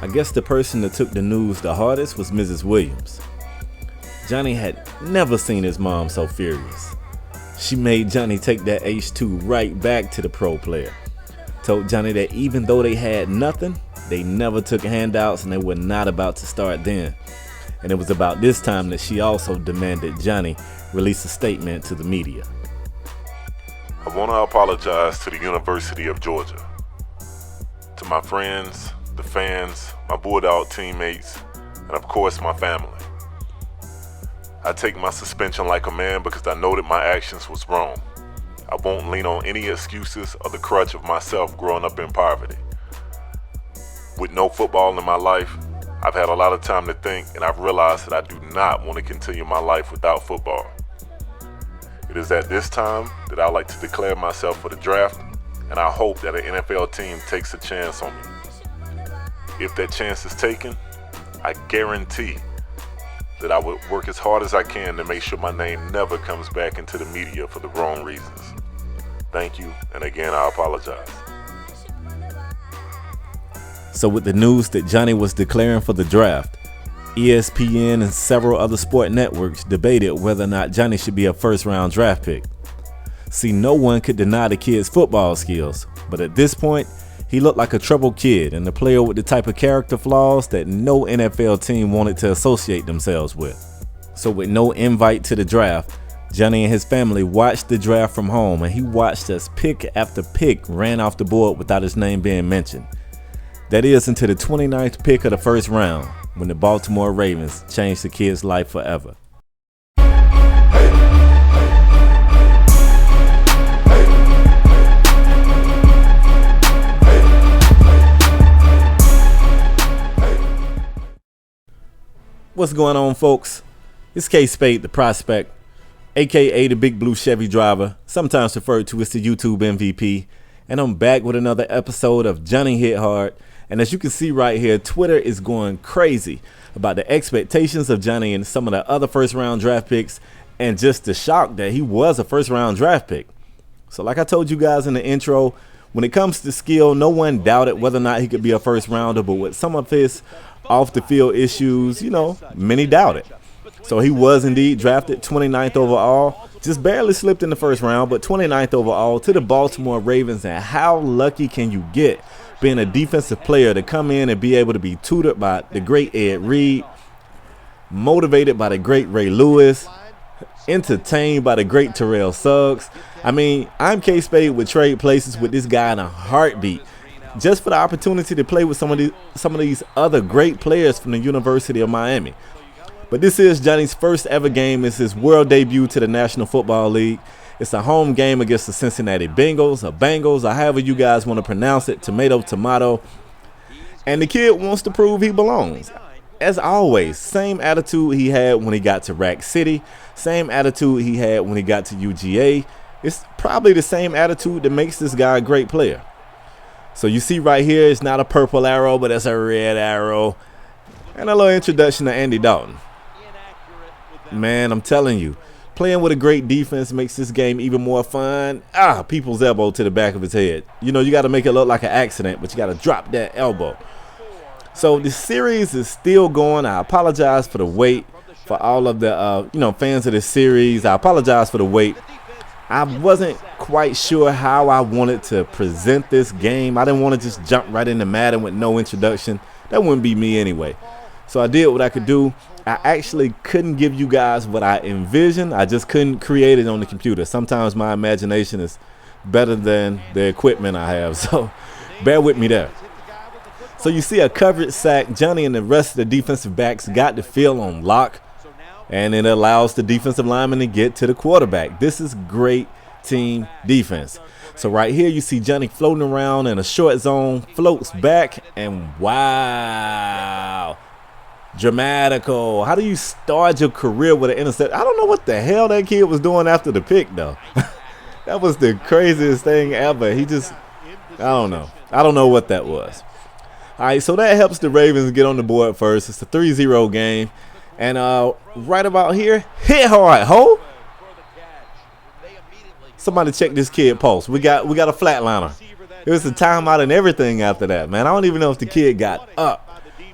I guess the person that took the news the hardest was Mrs. Williams. Johnny had never seen his mom so furious. She made Johnny take that H2 right back to the pro player. Told Johnny that even though they had nothing, they never took handouts and they were not about to start then. And it was about this time that she also demanded Johnny release a statement to the media. I want to apologize to the University of Georgia, to my friends, the fans, my Bulldog teammates, and of course my family. I take my suspension like a man because I know that my actions was wrong. I won't lean on any excuses or the crutch of myself growing up in poverty. With no football in my life, I've had a lot of time to think, and I've realized that I do not want to continue my life without football. It is at this time that I like to declare myself for the draft, and I hope that an NFL team takes a chance on me. If that chance is taken, I guarantee that I would work as hard as I can to make sure my name never comes back into the media for the wrong reasons. Thank you, and again, I apologize. So with the news that Johnny was declaring for the draft, ESPN and several other sport networks debated whether or not Johnny should be a first-round draft pick. See, no one could deny the kid's football skills, but at this point, he looked like a troubled kid and a player with the type of character flaws that no NFL team wanted to associate themselves with. So with no invite to the draft, Johnny and his family watched the draft from home, and he watched as pick after pick ran off the board without his name being mentioned. That is until the 29th pick of the first round, when the Baltimore Ravens changed the kid's life forever. What's going on, folks? It's Kspadetheprospect, aka the Big Blue Chevy driver, sometimes referred to as the YouTube MVP, and I'm back with another episode of Johnny Hithard. And as you can see right here, Twitter is going crazy about the expectations of Johnny and some of the other first-round draft picks, and just the shock that he was a first-round draft pick. So like I told you guys in the intro, when it comes to skill, no one doubted whether or not he could be a first-rounder, but with some of his off-the-field issues, many doubted. So he was indeed drafted 29th overall, just barely slipped in the first round, but 29th overall to the Baltimore Ravens. And how lucky can you get being a defensive player to come in and be able to be tutored by the great Ed Reed, motivated by the great Ray Lewis, entertained by the great Terrell Suggs. I mean, I'm K-Spade would trade places with this guy in a heartbeat just for the opportunity to play with some of these other great players from the University of Miami. But this is Johnny's first ever game. It's his world debut to the National Football League. It's a home game against the Cincinnati Bengals, or however you guys want to pronounce it, tomato. And the kid wants to prove he belongs. As always, same attitude he had when he got to Rack City, same attitude he had when he got to UGA. It's probably the same attitude that makes this guy a great player. So you see right here, it's not a purple arrow, but it's a red arrow. And a little introduction to Andy Dalton. Man, I'm telling you, playing with a great defense makes this game even more fun. People's elbow to the back of his head. You got to make it look like an accident, but you got to drop that elbow. So the series is still going. I apologize for the wait for all of the fans of this series. I apologize for the wait. I wasn't quite sure how I wanted to present this game. I didn't want to just jump right into Madden with no introduction. That wouldn't be me anyway. So I did what I could do. I actually couldn't give you guys what I envisioned. I just couldn't create it on the computer. Sometimes my imagination is better than the equipment I have. So bear with me there. So you see a coverage sack. Johnny and the rest of the defensive backs got the field on lock, and it allows the defensive lineman to get to the quarterback. This is great team defense. So right here you see Johnny floating around in a short zone, floats back, and wow. Dramatical. How do you start your career with an intercept? I don't know what the hell that kid was doing after the pick, though. That was the craziest thing ever. I don't know. I don't know what that was. All right, so that helps the Ravens get on the board first. It's a 3-0 game. And right about here, hit hard, ho. Somebody check this kid pulse. We got a flatliner. It was a timeout and everything after that, man. I don't even know if the kid got up.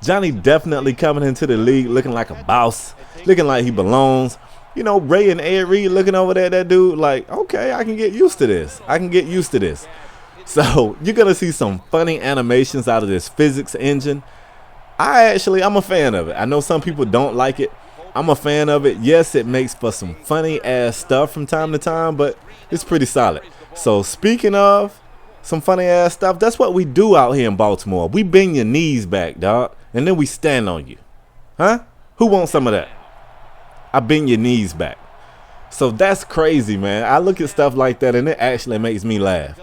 Johnny definitely coming into the league looking like a boss, looking like he belongs. You know, Ray and Ed Reed looking over there at that dude like, okay, I can get used to this. So you're going to see some funny animations out of this physics engine. I'm a fan of it. I know some people don't like it. I'm a fan of it. Yes, it makes for some funny ass stuff from time to time, but it's pretty solid. So speaking of some funny ass stuff, that's what we do out here in Baltimore. We bend your knees back, dog, and then we stand on you. Huh? Who wants some of that? I bend your knees back. So that's crazy, man. I look at stuff like that and it actually makes me laugh.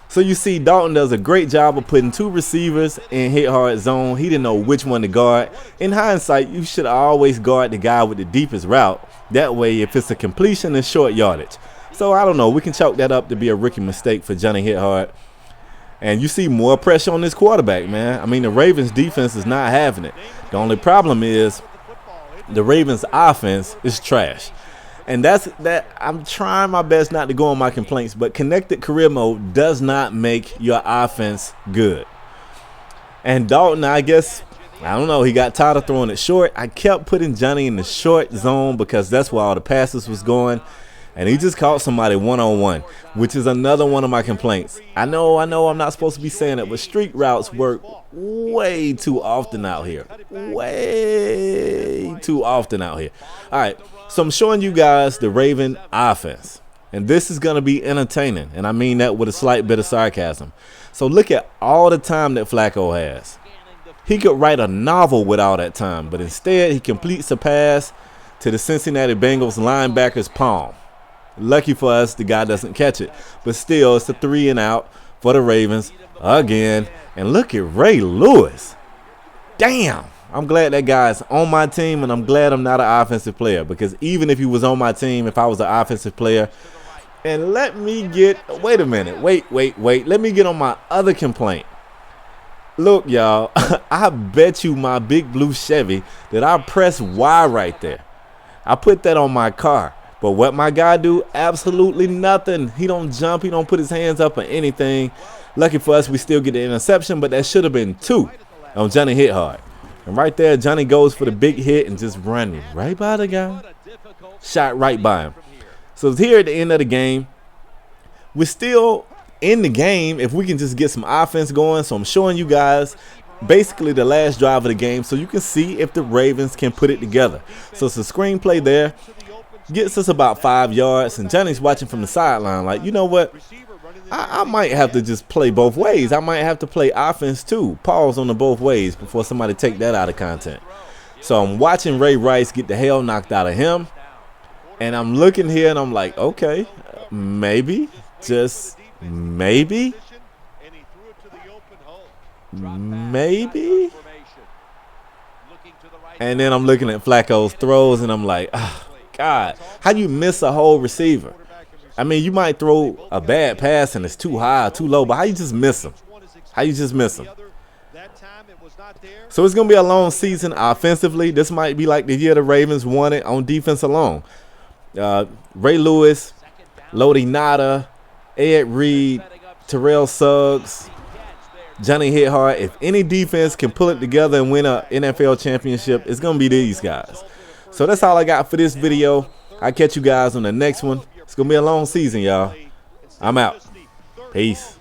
So you see, Dalton does a great job of putting two receivers in Hithard zone. He didn't know which one to guard. In hindsight, you should always guard the guy with the deepest route. That way, if it's a completion, it's short yardage. So I don't know. We can chalk that up to be a rookie mistake for Johnny Hithard. And you see more pressure on this quarterback, man. I mean, the Ravens defense is not having it. The only problem is the Ravens offense is trash. And that's that. I'm trying my best not to go on my complaints, but connected career mode does not make your offense good. And Dalton, I guess, I don't know, he got tired of throwing it short. I kept putting Johnny in the short zone because that's where all the passes was going. And he just caught somebody one-on-one, which is another one of my complaints. I know I'm not supposed to be saying it, but streak routes work way too often out here. Way too often out here. All right. So I'm showing you guys the Raven offense, and this is going to be entertaining, and I mean that with a slight bit of sarcasm. So look at all the time that Flacco has. He could write a novel with all that time, but instead he completes a pass to the Cincinnati Bengals linebacker's palm. Lucky for us, the guy doesn't catch it, but still it's a 3 and out for the Ravens again. And look at Ray Lewis. Damn. I'm glad that guy's on my team, and I'm glad I'm not an offensive player, because even if he was on my team, if I was an offensive player, and let me get – wait a minute. Wait. Let me get on my other complaint. Look, y'all, I bet you my big blue Chevy that I press Y right there. I put that on my car. But what my guy do? Absolutely nothing. He don't jump. He don't put his hands up or anything. Lucky for us, we still get the interception, but that should have been 2 on Johnny Hithard. And right there, Johnny goes for the big hit and just running right by the guy. Shot right by him. So it's here at the end of the game. We're still in the game if we can just get some offense going. So I'm showing you guys basically the last drive of the game so you can see if the Ravens can put it together. So it's a screenplay there. Gets us about 5 yards, and Johnny's watching from the sideline like, you know what? I might have to just play both ways. I might have to play offense too. Pause on the both ways before somebody take that out of content. So I'm watching Ray Rice get the hell knocked out of him, and I'm looking here and I'm like, okay, maybe, just maybe. And then I'm looking at Flacco's throws and I'm like, oh, God, how do you miss a whole receiver? I mean, you might throw a bad pass and it's too high, too low, but how you just miss them? So it's going to be a long season offensively. This might be like the year the Ravens won it on defense alone. Ray Lewis, Lodi Nada, Ed Reed, Terrell Suggs, Johnny Hithard. If any defense can pull it together and win an NFL championship, it's going to be these guys. So that's all I got for this video. I'll catch you guys on the next one. It's going to be a long season, y'all. I'm out. Peace.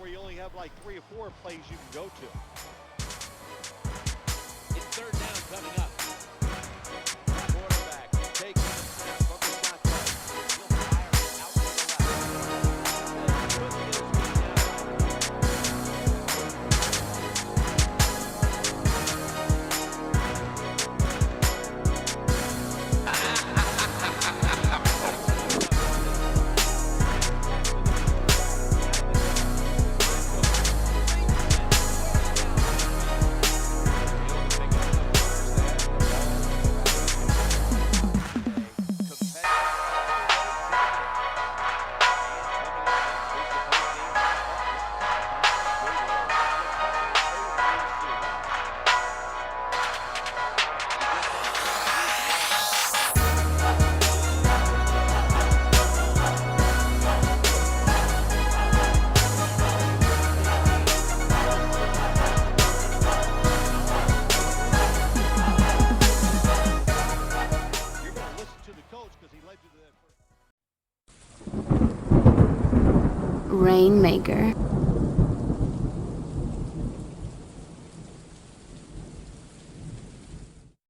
Rainmaker.